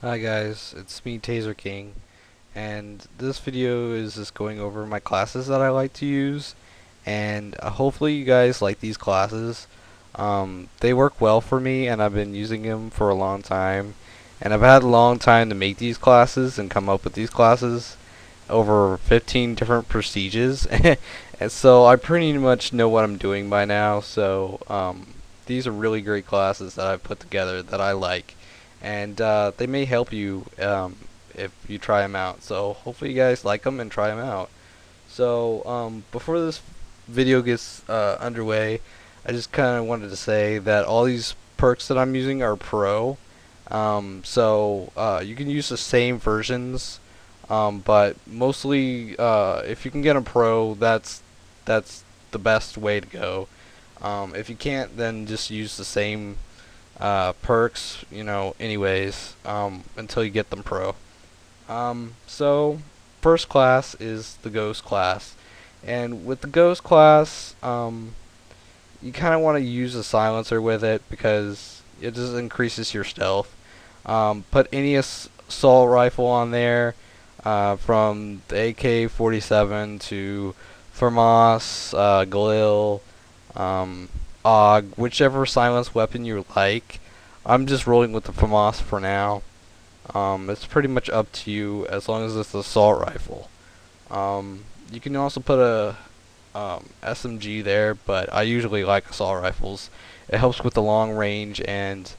Hi guys, it's me Taser King, and this video is just going over my classes that I like to use, and hopefully you guys like these classes. They work well for me, and I've been using them for a long time, and I've had a long time to make these classes and come up with these classes, over 15 different prestiges, and so I pretty much know what I'm doing by now. So these are really great classes that I've put together that I like, and they may help you if you try them out. So hopefully you guys like them and try them out. So before this video gets underway, I just kind of wanted to say that all these perks that I'm using are pro. You can use the same versions, but mostly if you can get a pro, that's the best way to go. If you can't, then just use the same perks, anyways, until you get them pro. So first class is the ghost class, and with the ghost class, you kind of want to use a silencer with it because it just increases your stealth. Put any assault rifle on there, from the AK-47 to FAMAS, Galil, AUG, whichever silence weapon you like. I'm just rolling with the FAMAS for now. It's pretty much up to you as long as it's an assault rifle. You can also put a SMG there, but I usually like assault rifles. It helps with the long range, and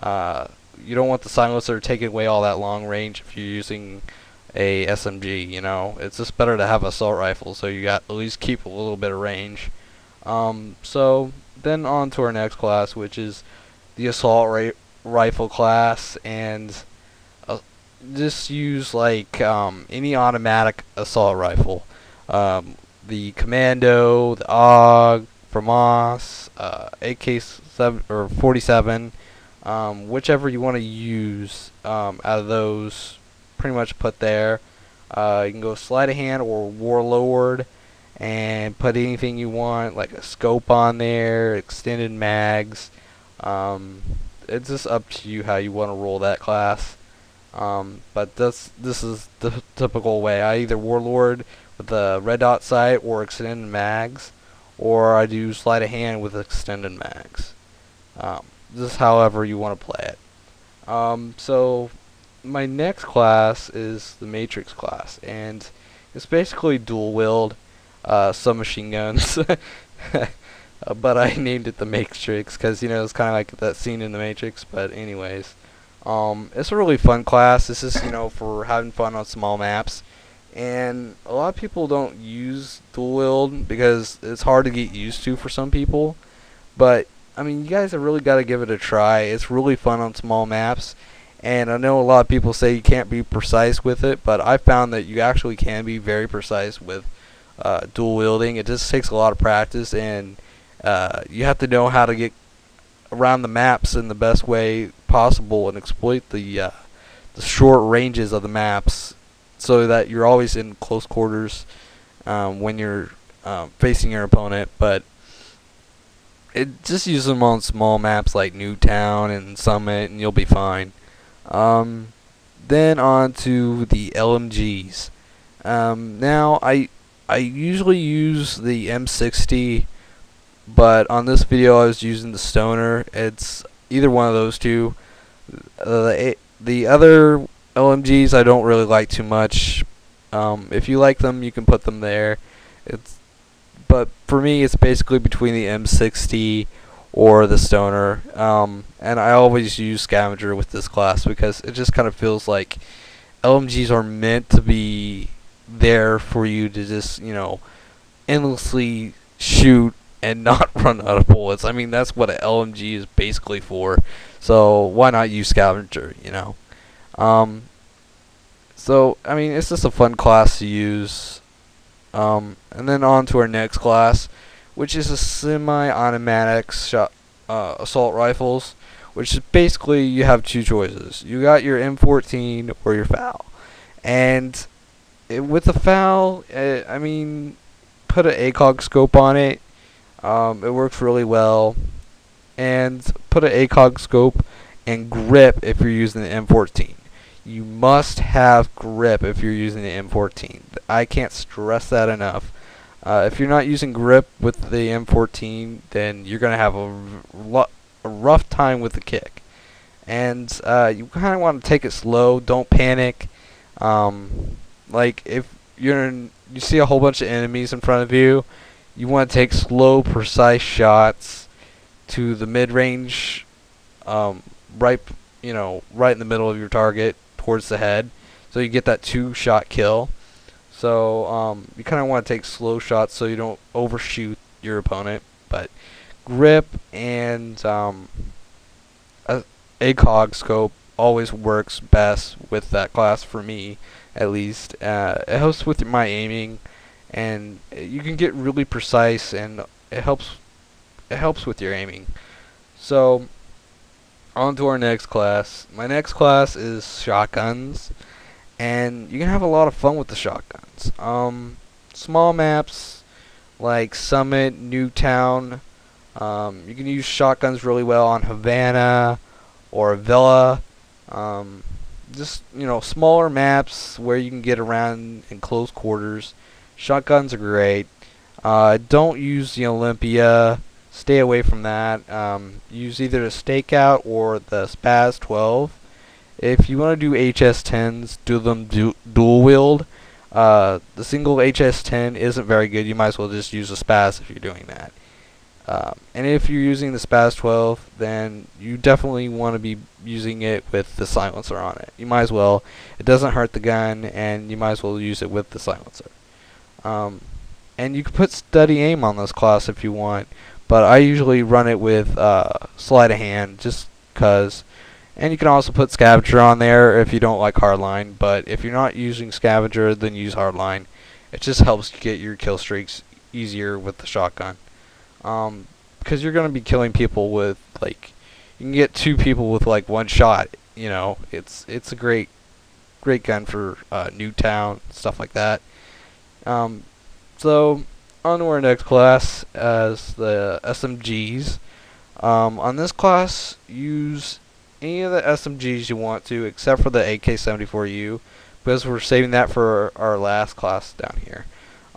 you don't want the silencer taking away all that long range if you're using a SMG. It's just better to have an assault rifle, so you got at least keep a little bit of range. So then on to our next class, which is the rifle class, and uh, just use like any automatic assault rifle. The Commando, the AUG, FAMAS, AK-7 or 47, whichever you want to use out of those, pretty much put there. You can go sleight of hand or warlord, and put anything you want, like a scope on there, extended mags. It's just up to you how you want to roll that class. But this is the typical way. I either warlord with the red dot sight or extended mags, or I do sleight of hand with extended mags. This is however you want to play it. So my next class is the Matrix class, and it's basically dual wield, submachine guns. But I named it the Matrix because it's kind of like that scene in the Matrix. But anyways, it's a really fun class. This is for having fun on small maps, and a lot of people don't use dual wield because it's hard to get used to for some people. But I mean, you guys have really got to give it a try. It's really fun on small maps, and I know a lot of people say you can't be precise with it, but I found that you actually can be very precise with dual wielding. It just takes a lot of practice, and you have to know how to get around the maps in the best way possible and exploit the short ranges of the maps so that you're always in close quarters when you're facing your opponent. But just use them on small maps like Newtown and Summit, and you'll be fine. Then on to the LMGs. Now I usually use the M60, but on this video I was using the Stoner. It's either one of those two. The other LMGs I don't really like too much. If you like them, you can put them there. But for me, it's basically between the M60 or the Stoner. And I always use Scavenger with this class because it just kind of feels like LMGs are meant to be there for you to just, endlessly shoot and not run out of bullets. I mean, that's what an LMG is basically for. So why not use Scavenger? Um, I mean, it's just a fun class to use. And then on to our next class, which is a semi-automatic assault rifles, which is basically you have two choices. You got your M14 or your FAL. And with the FAL, I mean, put an ACOG scope on it. It works really well. And put an ACOG scope and grip if you're using the M14. you must have grip if you're using the M14. I can't stress that enough. If you're not using grip with the M14, then you're gonna have a rough time with the kick. And you kind of want to take it slow. Don't panic. Like if you see a whole bunch of enemies in front of you, you want to take slow, precise shots to the mid-range, right, right in the middle of your target, towards the head, so you get that 2-shot kill. So you kind of want to take slow shots so you don't overshoot your opponent. But grip and ACOG scope always works best with that class for me, at least. It helps with my aiming, and you can get really precise, and it helps with your aiming. So on to our next class. My next class is shotguns, and you can have a lot of fun with the shotguns. Small maps like Summit, Newtown. You can use shotguns really well on Havana or Villa. Just smaller maps where you can get around in close quarters. Shotguns are great. Don't use the Olympia. Stay away from that. Use either the Stakeout or the Spaz 12. If you want to do HS10s, do them dual wield. The single HS10 isn't very good. You might as well just use a Spaz if you're doing that. And if you're using the Spaz 12, then you definitely want to be using it with the silencer on it. You might as well. It doesn't hurt the gun, and you might as well use it with the silencer. And you can put steady aim on this class if you want, but I usually run it with sleight of hand, just cause. And you can also put scavenger on there if you don't like hardline. But if you're not using scavenger, then use hardline. It just helps you get your kill streaks easier with the shotgun. Because you're gonna be killing people with you can get 2 people with one shot. It's a great gun for Newtown, stuff like that. So on to our next class as the SMGs. On this class, use any of the SMGs you want to, except for the AK-74U, because we're saving that for our last class down here.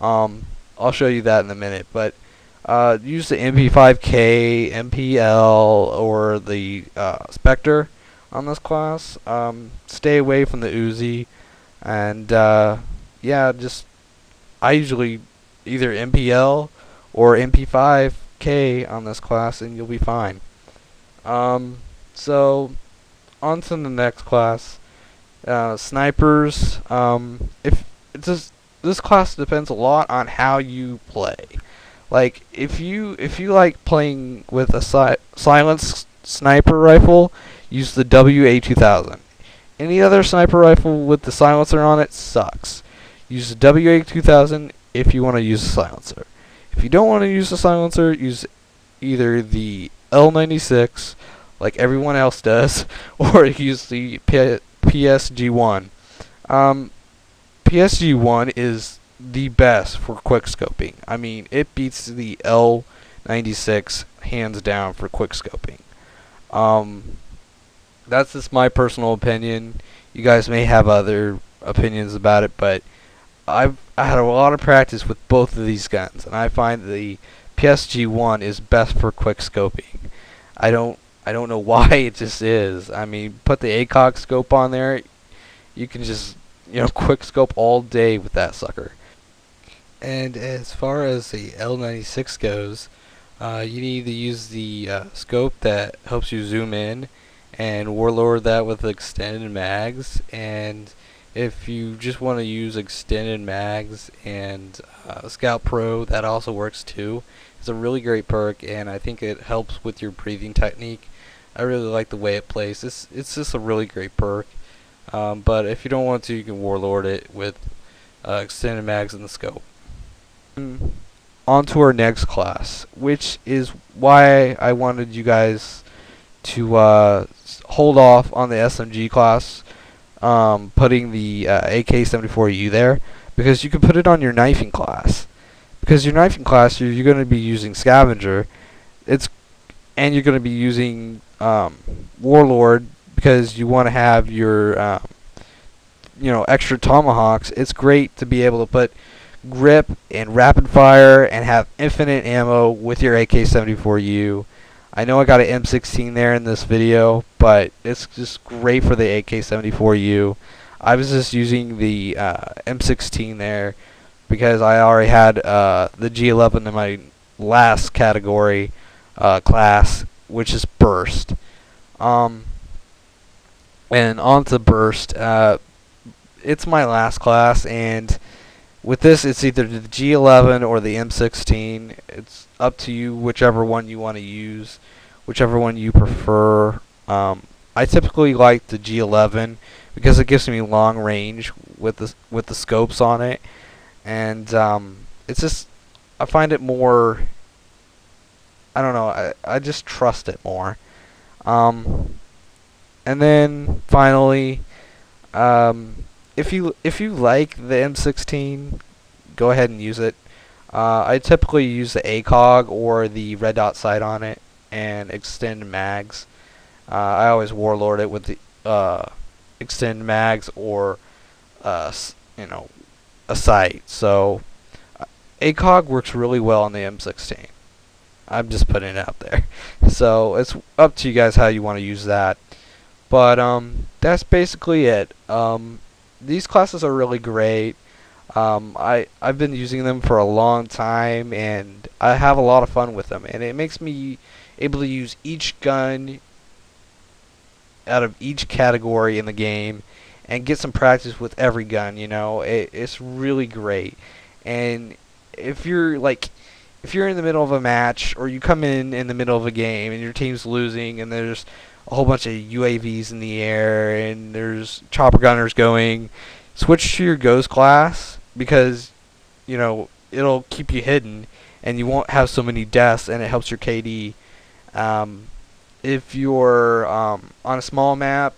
I'll show you that in a minute, but use the MP5K, MPL, or the Spectre on this class. Stay away from the Uzi, and yeah, I usually either MPL or MP5K on this class, and you'll be fine. So on to the next class, snipers. This class depends a lot on how you play. Like if you like playing with a silenced sniper rifle, use the WA-2000. Any other sniper rifle with the silencer on it sucks. Use the WA-2000 if you want to use a silencer. If you don't want to use a silencer, use either the L96, like everyone else does, or use the PSG-1. PSG-1 is the best for quickscoping. I mean, it beats the L96 hands down for quickscoping. That's just my personal opinion. You guys may have other opinions about it, but I had a lot of practice with both of these guns, and I find the PSG-1 is best for quickscoping. I don't know why, it just is. I mean, put the ACOG scope on there, you can just quickscope all day with that sucker. And as far as the L96 goes, you need to use the scope that helps you zoom in, and warlord that with extended mags. And if you just want to use extended mags and Scout Pro, that also works too. It's a really great perk, and I think it helps with your breathing technique. I really like the way it plays. It's just a really great perk. But if you don't want to, you can warlord it with extended mags and the scope. On to our next class, which is why I wanted you guys to hold off on the SMG class, putting the AK-74U there, because you can put it on your knifing class. Because your knifing class, you're going to be using scavenger, and you're going to be using warlord, because you want to have your extra tomahawks, it's great to be able to put grip and rapid fire and have infinite ammo with your AK-74U. I know I got an M16 there in this video, but it's just great for the AK-74U. I was just using the M16 there because I already had the G11 in my last category class, which is Burst. And on to Burst. It's my last class, and with this, it's either the G11 or the M16. It's up to you, whichever one you want to use, whichever one you prefer. I typically like the G11 because it gives me long range with the scopes on it, and it's just, I find it more, I don't know, I just trust it more. And then finally, if you like the M16, go ahead and use it. I typically use the ACOG or the red dot sight on it and extend mags. I always warlord it with the extend mags or a sight. So ACOG works really well on the M16. I'm just putting it out there. So it's up to you guys how you want to use that. But that's basically it. These classes are really great. I've been using them for a long time, and I have a lot of fun with them. And it makes me able to use each gun out of each category in the game and get some practice with every gun. It's really great. And if you're in the middle of a match, or you come in the middle of a game and your team's losing and there's a whole bunch of UAVs in the air and there's chopper gunners going, switch to your Ghost class because it'll keep you hidden and you won't have so many deaths, and it helps your KD. If you're on a small map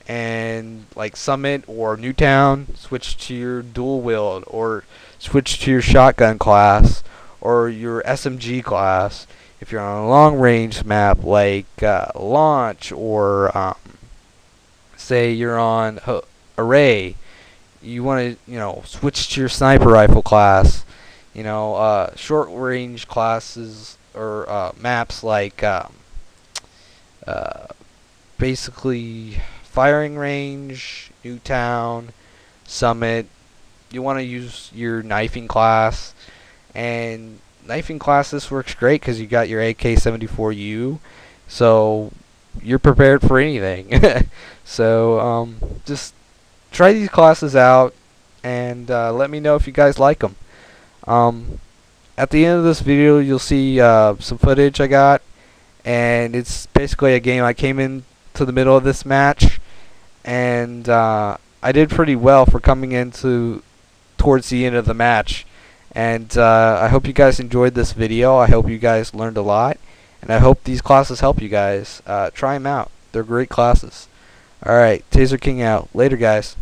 and like Summit or Newtown, switch to your dual wield or switch to your shotgun class or your SMG class. If you're on a long range map like Launch, or say you're on Array, you want to switch to your sniper rifle class. Short range classes or maps like basically Firing Range, Newtown, Summit. You want to use your knifing class, and knifing class, this works great because you got your AK-74U, so you're prepared for anything. So just try these classes out and let me know if you guys like them. At the end of this video, you'll see some footage I got, and it's basically a game. I came in to the middle of this match, and I did pretty well for coming into towards the end of the match. And I hope you guys enjoyed this video. I hope you guys learned a lot, and I hope these classes help you guys. Try them out. They're great classes. Alright, Taser King out. Later, guys.